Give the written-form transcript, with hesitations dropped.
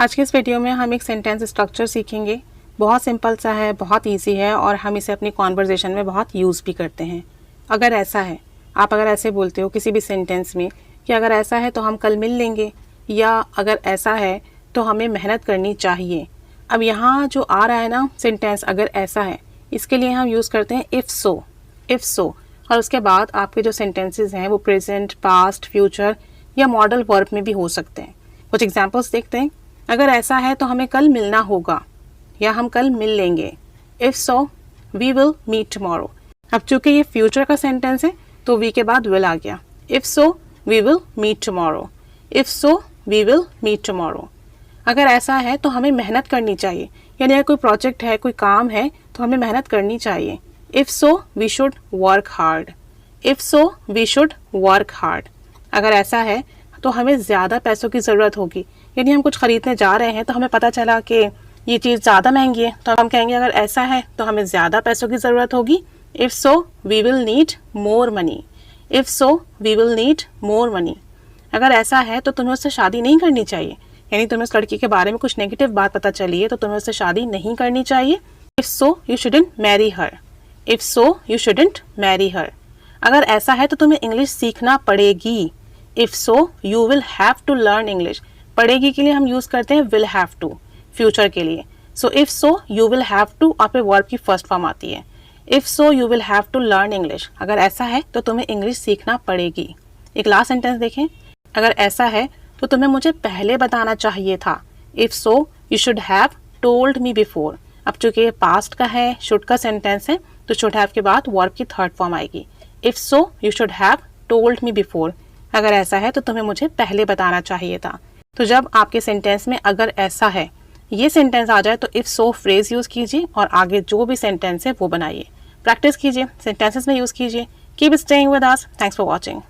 आज के इस वीडियो में हम एक सेंटेंस स्ट्रक्चर सीखेंगे। बहुत सिंपल सा है, बहुत इजी है और हम इसे अपनी कॉन्वर्जेशन में बहुत यूज़ भी करते हैं। अगर ऐसा है, आप अगर ऐसे बोलते हो किसी भी सेंटेंस में कि अगर ऐसा है तो हम कल मिल लेंगे, या अगर ऐसा है तो हमें मेहनत करनी चाहिए। अब यहाँ जो आ रहा है ना सेंटेंस अगर ऐसा है, इसके लिए हम यूज़ करते हैं इफ़ सो। इफ़ सो और उसके बाद आपके जो सेंटेंसेस हैं वो प्रेजेंट, पास्ट, फ्यूचर या मॉडल वर्ब में भी हो सकते हैं। कुछ एग्जांपल्स देखते हैं। अगर ऐसा है तो हमें कल मिलना होगा या हम कल मिल लेंगे। If so we will meet tomorrow. अब चूंकि ये फ्यूचर का सेंटेंस है तो वी के बाद विल आ गया। If so we will meet tomorrow. If so we will meet tomorrow. अगर ऐसा है तो हमें मेहनत करनी चाहिए, यानी अगर कोई प्रोजेक्ट है, कोई काम है तो हमें मेहनत करनी चाहिए। If so we should work hard. If so we should work hard. अगर ऐसा है तो हमें ज़्यादा पैसों की ज़रूरत होगी, यानी हम कुछ ख़रीदने जा रहे हैं तो हमें पता चला कि ये चीज़ ज़्यादा महंगी है, तो हम कहेंगे अगर ऐसा है तो हमें ज़्यादा पैसों की ज़रूरत होगी। If so we will need more money. If so we will need more money. अगर ऐसा है तो तुम्हें उससे शादी नहीं करनी चाहिए, यानी तुम्हें उस लड़की के बारे में कुछ नेगेटिव बात पता चली है तो तुम्हें उससे शादी नहीं करनी चाहिए। If so you shouldn't marry her. If so you shouldn't marry her. अगर ऐसा है तो तुम्हें इंग्लिश सीखना पड़ेगी। If so you will have to learn English. पढ़ेगी के लिए हम यूज़ करते हैं विल हैव टू, फ्यूचर के लिए। So if so you will have to और फिर वर्ब की फर्स्ट फॉर्म आती है। If so you will have to learn English. अगर ऐसा है तो तुम्हें इंग्लिश सीखना पड़ेगी। एक लास्ट सेंटेंस देखें। अगर ऐसा है तो तुम्हें मुझे पहले बताना चाहिए था। If so you should have told me before. अब चूंकि ये पास्ट का है, शुड का सेंटेंस है, तो शुड हैव के बाद वर्ब की थर्ड फॉर्म आएगी। If so you should have told me before. अगर ऐसा है तो तुम्हें मुझे पहले बताना चाहिए था। तो जब आपके सेंटेंस में अगर ऐसा है ये सेंटेंस आ जाए तो इफ़ सो फ्रेज यूज़ कीजिए और आगे जो भी सेंटेंस है वो बनाइए। प्रैक्टिस कीजिए, सेंटेंसेस में यूज़ कीजिए। Keep staying with us. Thanks for watching.